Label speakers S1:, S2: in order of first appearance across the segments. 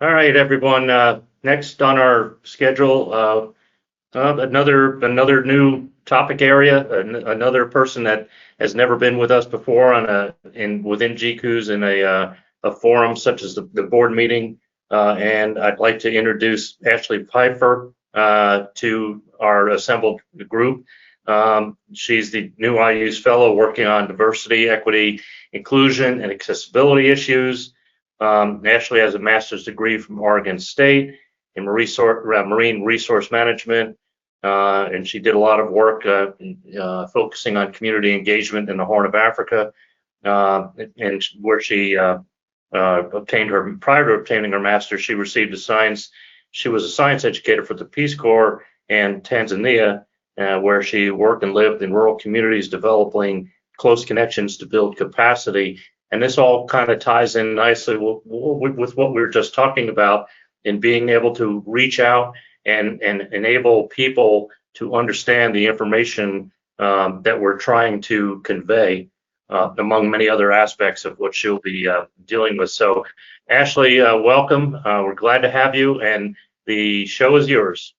S1: All right, everyone. Next on our schedule, another new topic area, another person that has never been with us before within GCOOS in a forum such as the board meeting. And I'd like to introduce Ashley Peiffer to our assembled group. She's the new IOOS fellow working on diversity, equity, inclusion, and accessibility issues. Ashley has a master's degree from Oregon State in marine resource management, and she did a lot of work focusing on community engagement in the Horn of Africa, and where she obtained her prior to obtaining her master's, she received she was a science educator for the Peace Corps in Tanzania, where she worked and lived in rural communities, developing close connections to build capacity. And this all kind of ties in nicely with what we were just talking about in being able to reach out and enable people to understand the information that we're trying to convey, among many other aspects of what she'll be dealing with. So, Ashley, welcome. We're glad to have you, and the show is yours.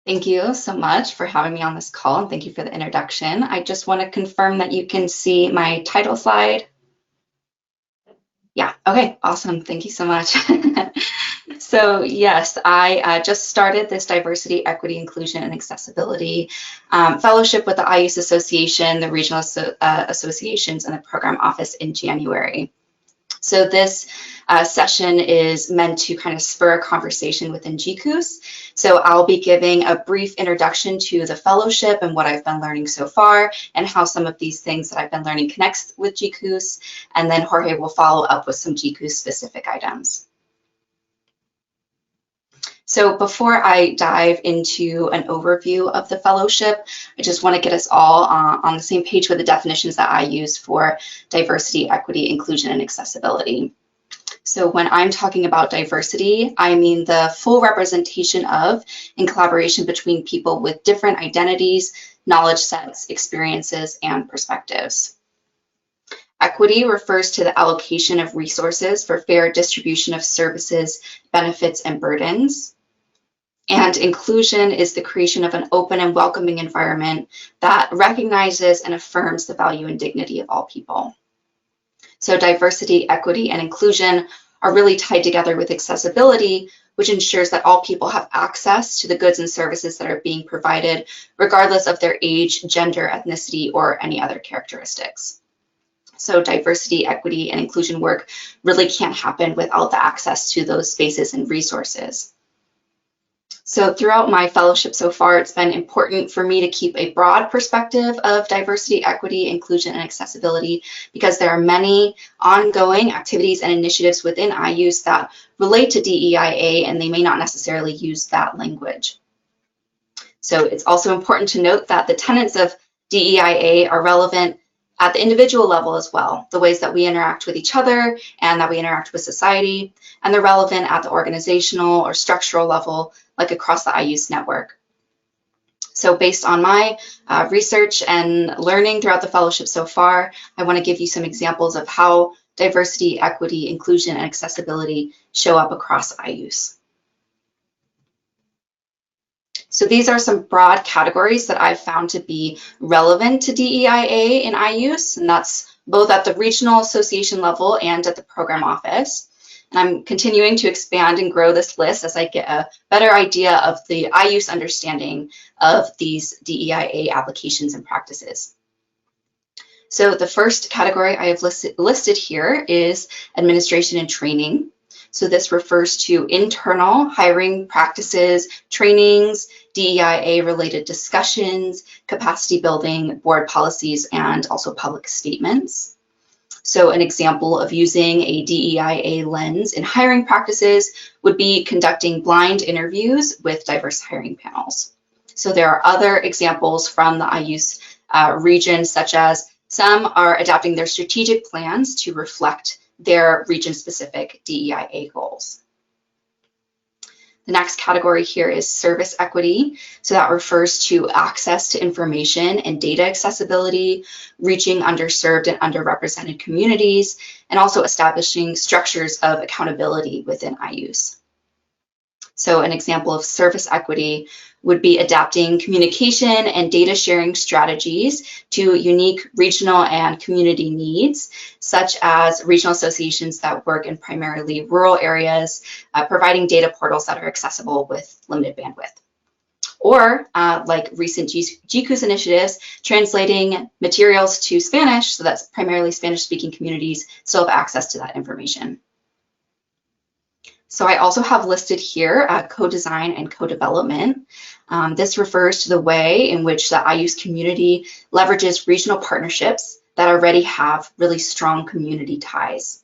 S2: Thank you so much for having me on this call, and thank you for the introduction. I just want to confirm that you can see my title slide. Yeah, okay, awesome. Thank you so much. So yes, I just started this Diversity, Equity, Inclusion, and Accessibility fellowship with the IOOS Association, the regional associations, and the program office in January. So this session is meant to kind of spur a conversation within GCOOS. So I'll be giving a brief introduction to the fellowship and what I've been learning so far and how some of these things that I've been learning connects with GCOOS. And then Jorge will follow up with some GCOOS specific items. So before I dive into an overview of the fellowship, I just want to get us all on the same page with the definitions that I use for diversity, equity, inclusion, and accessibility. So when I'm talking about diversity, I mean the full representation of and collaboration between people with different identities, knowledge sets, experiences, and perspectives. Equity refers to the allocation of resources for fair distribution of services, benefits, and burdens. And inclusion is the creation of an open and welcoming environment that recognizes and affirms the value and dignity of all people. So diversity, equity, and inclusion are really tied together with accessibility, which ensures that all people have access to the goods and services that are being provided, regardless of their age, gender, ethnicity, or any other characteristics. So diversity, equity, and inclusion work really can't happen without the access to those spaces and resources. So throughout my fellowship so far, it's been important for me to keep a broad perspective of diversity, equity, inclusion, and accessibility because there are many ongoing activities and initiatives within IOOS that relate to DEIA, and they may not necessarily use that language. So it's also important to note that the tenets of DEIA are relevant at the individual level as well, the ways that we interact with each other and that we interact with society, and they're relevant at the organizational or structural level, like across the IOOS network. So based on my research and learning throughout the fellowship so far, I want to give you some examples of how diversity, equity, inclusion, and accessibility show up across IOOS. So these are some broad categories that I've found to be relevant to DEIA in IOOS, and that's both at the regional association level and at the program office. And I'm continuing to expand and grow this list as I get a better idea of the IOOS understanding of these DEIA applications and practices. So the first category I have listed here is administration and training. So this refers to internal hiring practices, trainings, DEIA-related discussions, capacity building, board policies, and also public statements. So an example of using a DEIA lens in hiring practices would be conducting blind interviews with diverse hiring panels. So there are other examples from the IOOS region, such as some are adapting their strategic plans to reflect their region-specific DEIA goals. The next category here is service equity. So that refers to access to information and data accessibility, reaching underserved and underrepresented communities, and also establishing structures of accountability within IOOS. So an example of service equity would be adapting communication and data sharing strategies to unique regional and community needs, such as regional associations that work in primarily rural areas, providing data portals that are accessible with limited bandwidth. Or like recent GCOOS initiatives, translating materials to Spanish, so that's primarily Spanish-speaking communities still have access to that information. So I also have listed here co-design and co-development. This refers to the way in which the IOOS community leverages regional partnerships that already have really strong community ties.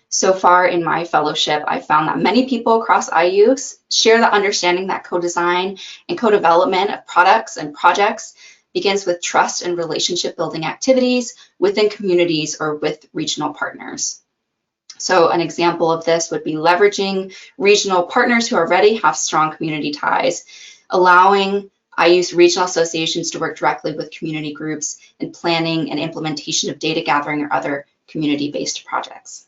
S2: So far in my fellowship, I found that many people across IOOS share the understanding that co-design and co-development of products and projects begins with trust and relationship building activities within communities or with regional partners. So an example of this would be leveraging regional partners who already have strong community ties, allowing IOOS regional associations to work directly with community groups in planning and implementation of data gathering or other community-based projects.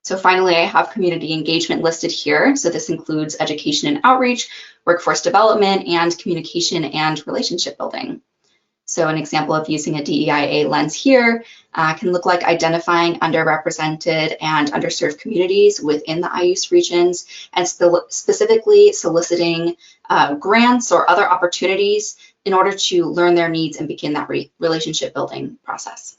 S2: So finally, I have community engagement listed here. So this includes education and outreach, workforce development, and communication and relationship building. So an example of using a DEIA lens here can look like identifying underrepresented and underserved communities within the IOOS regions and specifically soliciting grants or other opportunities in order to learn their needs and begin that relationship building process.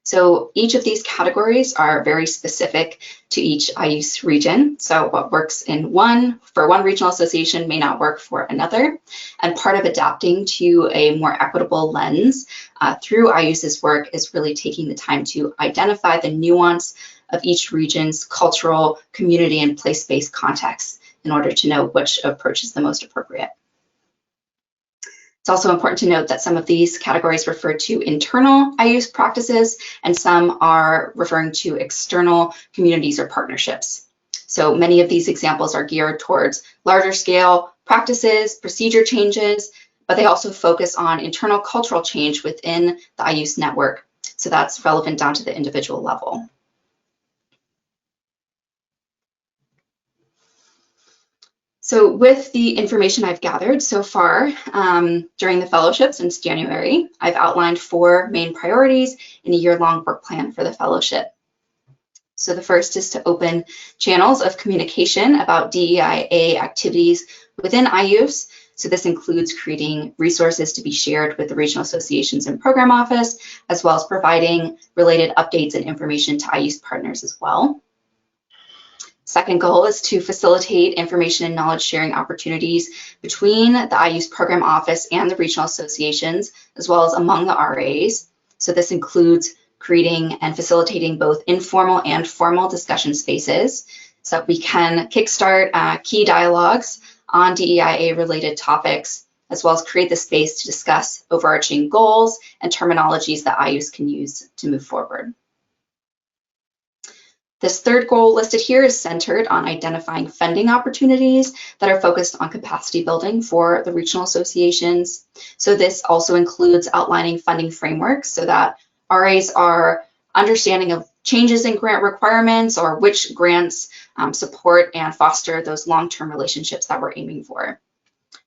S2: So each of these categories are very specific to each IOOS region. So what works for one regional association may not work for another. And part of adapting to a more equitable lens through IOOS's work is really taking the time to identify the nuance of each region's cultural, community, and place-based context in order to know which approach is the most appropriate. It's also important to note that some of these categories refer to internal IOOS practices and some are referring to external communities or partnerships. So many of these examples are geared towards larger scale practices, procedure changes, but they also focus on internal cultural change within the IOOS network. So that's relevant down to the individual level. So with the information I've gathered so far during the fellowship since January, I've outlined 4 main priorities in a year-long work plan for the fellowship. So the first is to open channels of communication about DEIA activities within IOOS. So this includes creating resources to be shared with the regional associations and program office, as well as providing related updates and information to IOOS partners as well. Second goal is to facilitate information and knowledge sharing opportunities between the IOOS program office and the regional associations, as well as among the RAs. So this includes creating and facilitating both informal and formal discussion spaces so that we can kickstart key dialogues on DEIA-related topics, as well as create the space to discuss overarching goals and terminologies that IOOS can use to move forward. This third goal listed here is centered on identifying funding opportunities that are focused on capacity building for the regional associations. So this also includes outlining funding frameworks so that RAs are understanding of changes in grant requirements or which grants support and foster those long-term relationships that we're aiming for.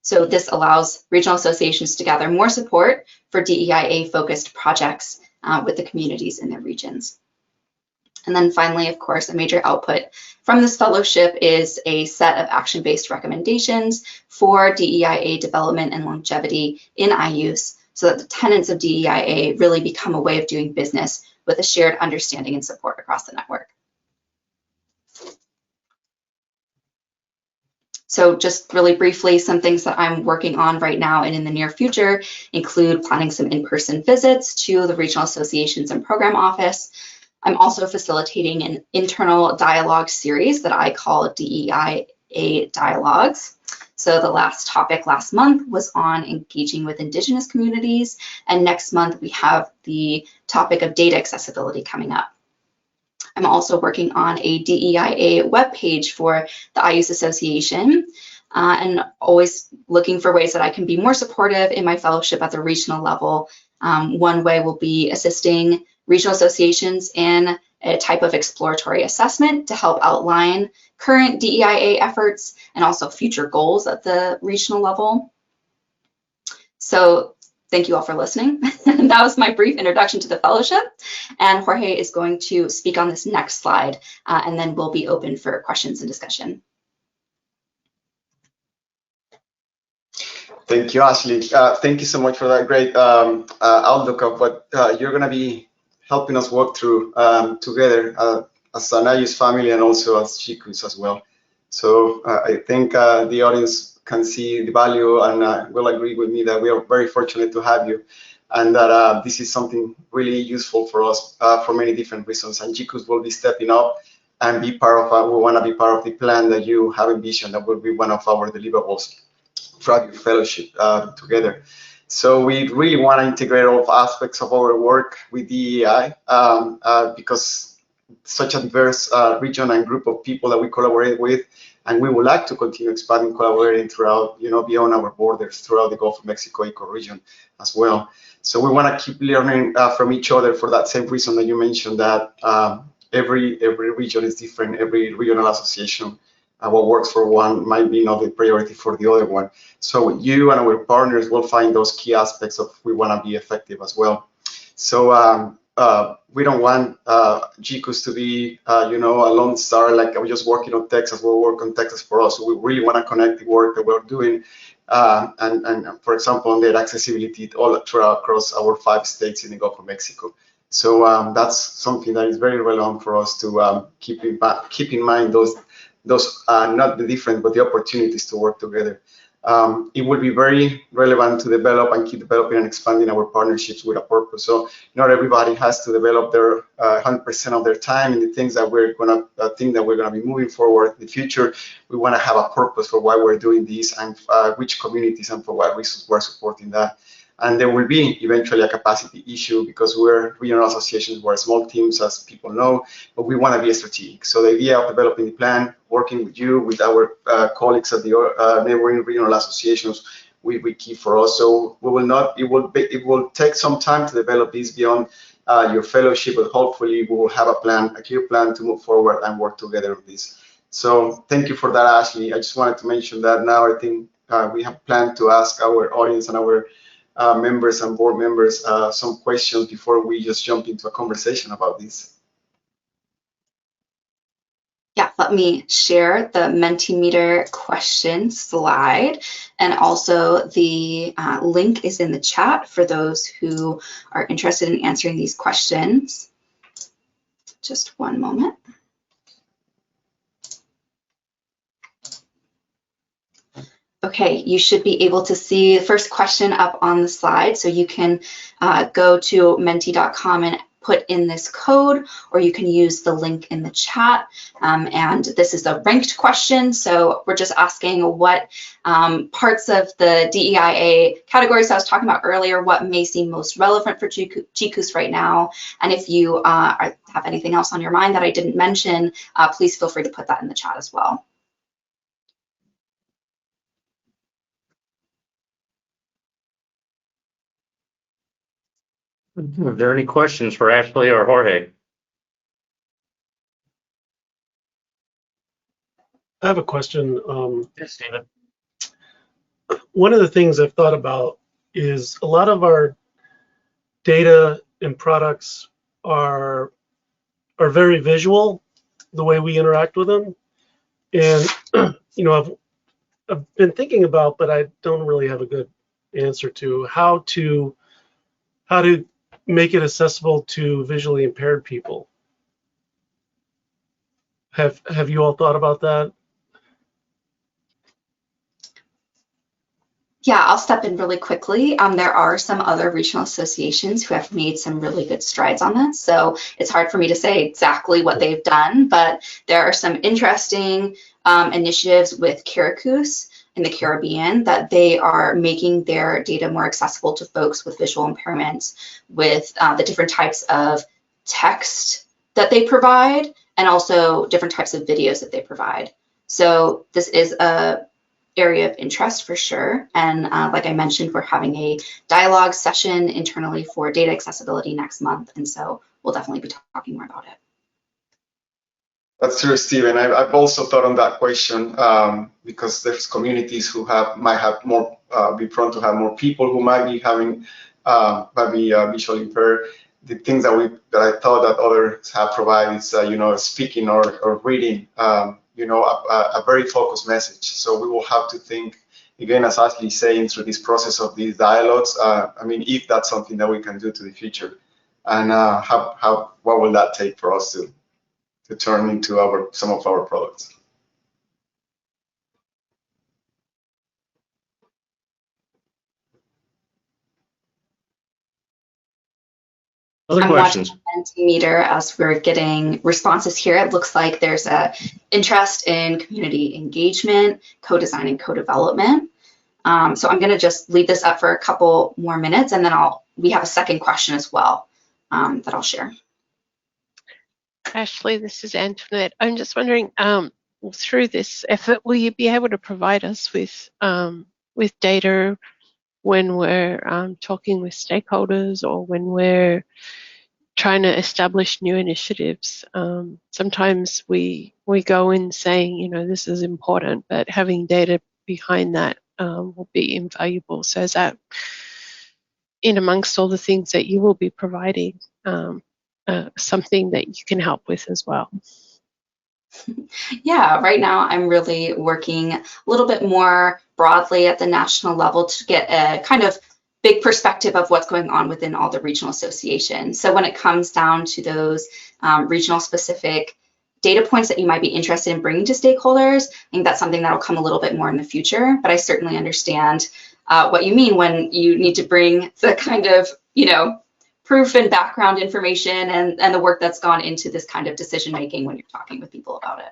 S2: So this allows regional associations to gather more support for DEIA-focused projects with the communities in their regions. And then finally, of course, a major output from this fellowship is a set of action-based recommendations for DEIA development and longevity in IOOS so that the tenets of DEIA really become a way of doing business with a shared understanding and support across the network. So just really briefly, some things that I'm working on right now and in the near future include planning some in-person visits to the regional associations and program office. I'm also facilitating an internal dialogue series that I call DEIA Dialogues. So the last topic last month was on engaging with Indigenous communities, and next month we have the topic of data accessibility coming up. I'm also working on a DEIA webpage for the IOOS Association, and always looking for ways that I can be more supportive in my fellowship at the regional level. One way will be assisting regional associations in a type of exploratory assessment to help outline current DEIA efforts and also future goals at the regional level. So thank you all for listening. That was my brief introduction to the fellowship, and Jorge is going to speak on this next slide, and then we'll be open for questions and discussion.
S3: Thank you, Ashley. Thank you so much for that great outlook of what you're going to be helping us walk through together as an IOOS family and also as GCOOS as well. So I think the audience can see the value and will agree with me that we are very fortunate to have you, and that this is something really useful for us for many different reasons. And GCOOS will be stepping up and be part of, we want to be part of the plan that you have envisioned that will be one of our deliverables throughout your fellowship together. So we really want to integrate all aspects of our work with DEI because such a diverse region and group of people that we collaborate with, and we would like to continue expanding collaborating throughout, beyond our borders, throughout the Gulf of Mexico ecoregion as well. So we want to keep learning from each other for that same reason that you mentioned, that every region is different, every regional association. What works for one might be not the priority for the other one. So you and our partners will find those key aspects of we want to be effective as well. So we don't want GCOOS to be, a lone star, like we're just working on Texas, we'll work on Texas for us. So we really want to connect the work that we're doing and for example, on data accessibility all across our 5 states in the Gulf of Mexico. So that's something that is very relevant for us to keep in mind those not the difference, but the opportunities to work together. It will be very relevant to develop and keep developing and expanding our partnerships with a purpose. So not everybody has to develop their 100% of their time in the things that we're gonna be moving forward in the future. We want to have a purpose for why we're doing this and which communities and for what reasons we're supporting that. And there will be eventually a capacity issue because we're regional associations, we're small teams, as people know, but we want to be strategic. So the idea of developing the plan, working with you, with our colleagues at the neighboring regional associations, will be key for us. So we will not, it will take some time to develop this beyond your fellowship, but hopefully we will have a plan, a clear plan to move forward and work together on this. So thank you for that, Ashley. I just wanted to mention that now. I think we have planned to ask our audience and our members and board members some questions before we just jump into a conversation about this.
S2: Yeah, let me share the Mentimeter question slide, and also the link is in the chat for those who are interested in answering these questions. Just one moment. Okay, you should be able to see the first question up on the slide, so you can go to menti.com and put in this code, or you can use the link in the chat. And this is a ranked question, so we're just asking what parts of the DEIA categories I was talking about earlier, what may seem most relevant for GCOOS right now, and if you have anything else on your mind that I didn't mention, please feel free to put that in the chat as well.
S1: Are there any questions for Ashley or Jorge?
S4: I have a question.
S1: Yes, Stephen.
S4: One of the things I've thought about is a lot of our data and products are very visual, the way we interact with them. And I've been thinking about, but I don't really have a good answer to how to make it accessible to visually impaired people. Have you all thought about that?
S2: Yeah, I'll step in really quickly. There are some other regional associations who have made some really good strides on this, so it's hard for me to say exactly what they've done, but there are some interesting initiatives with GCOOS in the Caribbean that they are making their data more accessible to folks with visual impairments with the different types of text that they provide, and also different types of videos that they provide. So this is a area of interest for sure. And like I mentioned, we're having a dialogue session internally for data accessibility next month. And so we'll definitely be talking more about it.
S3: That's true, Stephen. I've also thought on that question because there's communities who might have more be prone to have more people who might be having visually impaired. The things that I thought that others have provided is speaking or reading a very focused message. So we will have to think again, as Ashley is saying, through this process of these dialogues. I mean, if that's something that we can do to the future, and what will that take for us to turn into some of our products.
S1: Other questions?
S2: I'm watching Mentimeter as we're getting responses here. It looks like there's a interest in community engagement, co-design, and co-development. So I'm going to just leave this up for a couple more minutes, and then we have a second question as well that I'll share.
S5: Ashley, this is Antoinette. I'm just wondering, through this effort, will you be able to provide us with data when we're talking with stakeholders or when we're trying to establish new initiatives? Sometimes we go in saying, this is important, but having data behind that will be invaluable. So is that in amongst all the things that you will be providing, something that you can help with as well?
S2: Yeah, right now I'm really working a little bit more broadly at the national level to get a kind of big perspective of what's going on within all the regional associations. So when it comes down to those regional specific data points that you might be interested in bringing to stakeholders, I think that's something that'll come a little bit more in the future, but I certainly understand what you mean when you need to bring the kind of, proof and background information and the work that's gone into this kind of decision making when you're talking with people about it.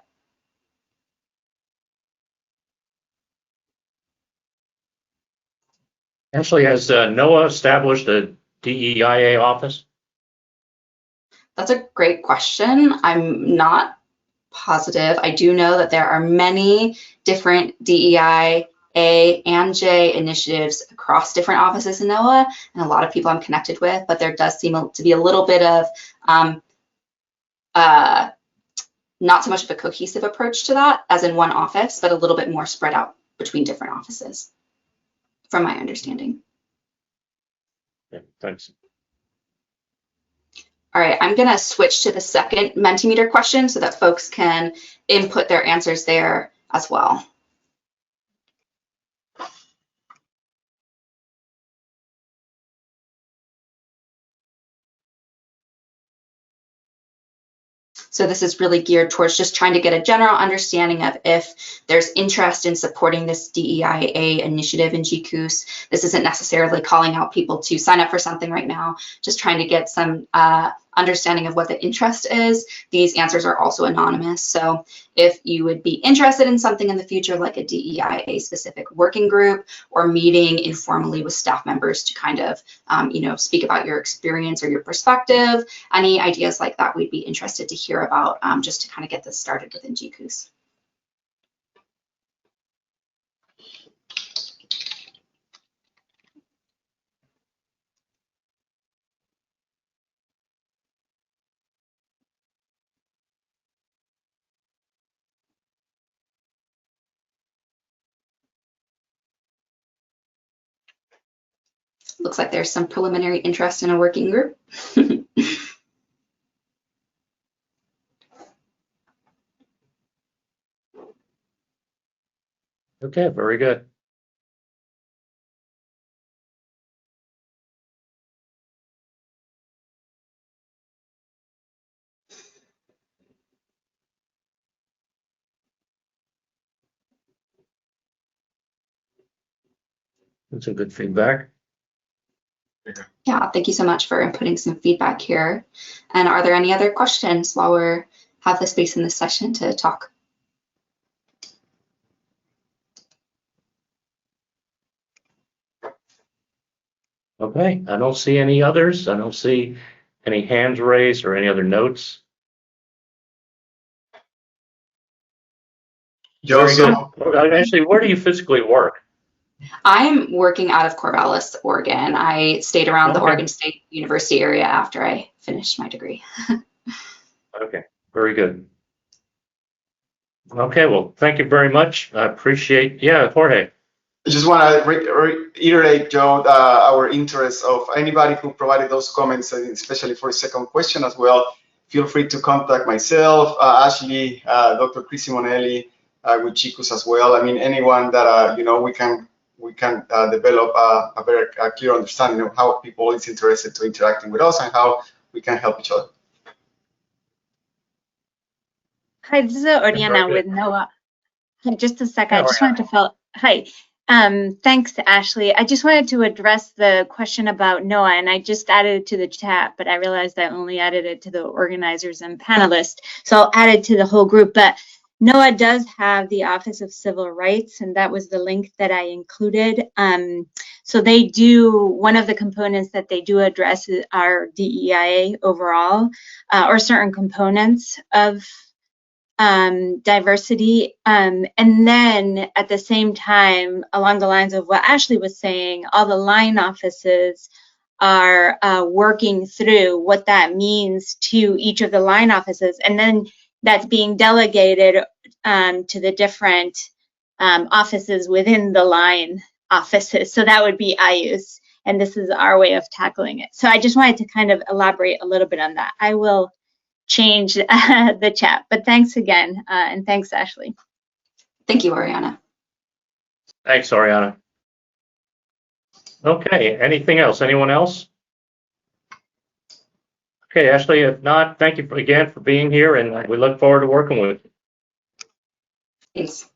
S1: Ashley, has NOAA established a DEIA office?
S2: That's a great question. I'm not positive. I do know that there are many different DEI A and J initiatives across different offices in NOAA, and a lot of people I'm connected with, but there does seem to be a little bit of not so much of a cohesive approach to that as in one office, but a little bit more spread out between different offices, from my understanding.
S1: Okay, thanks.
S2: All right, I'm gonna switch to the second Mentimeter question so that folks can input their answers there as well. So this is really geared towards just trying to get a general understanding of if there's interest in supporting this DEIA initiative in GCOOS. This isn't necessarily calling out people to sign up for something right now, just trying to get some understanding of what the interest is. These answers are also anonymous. So if you would be interested in something in the future, like a DEIA specific working group or meeting informally with staff members to kind of, speak about your experience or your perspective, any ideas like that, we'd be interested to hear about just to kind of get this started within GCOOS. Looks like there's some preliminary interest in a working group.
S1: Okay, very good. That's some good feedback.
S2: Yeah, thank you so much for inputting some feedback here. And are there any other questions while we have the space in this session to talk?
S1: Okay, I don't see any others. I don't see any hands raised or any other notes.
S3: Joe,
S1: Very good. Ashley, where do you physically work?
S2: I'm working out of Corvallis, Oregon. I stayed around the
S1: Okay.
S2: Oregon State University area after I finished my degree.
S1: Okay, very good. Okay, well, thank you very much. I appreciate, yeah, Jorge.
S3: I just want to reiterate, Joe, our interest of anybody who provided those comments, and especially for the second question as well. Feel free to contact myself, Ashley, Dr. Chris Simonelli, with GCOOS as well. I mean, anyone that we can develop a very clear understanding of how people is interested to interacting with us and how we can help each other.
S6: Hi, this is Oriana with NOAA. Just a second,
S1: Yeah,
S6: I just wanted to fill. Hi, thanks, Ashley. I just wanted to address the question about NOAA, and I just added it to the chat, but I realized I only added it to the organizers and panelists, so I'll add it to the whole group. But NOAA does have the Office of Civil Rights, and that was the link that I included. So they do, one of the components that they do address are DEIA overall, or certain components of diversity. And then at the same time, along the lines of what Ashley was saying, all the line offices are working through what that means to each of the line offices. And then that's being delegated to the different offices within the line offices. So that would be IOOS. And this is our way of tackling it. So I just wanted to kind of elaborate a little bit on that. I will change the chat, but thanks again, and thanks, Ashley.
S2: Thank you, Oriana.
S1: Thanks, Oriana. Okay, anything else? Anyone else? Okay, Ashley, if not, thank you again for being here, and we look forward to working with you.
S2: Thanks.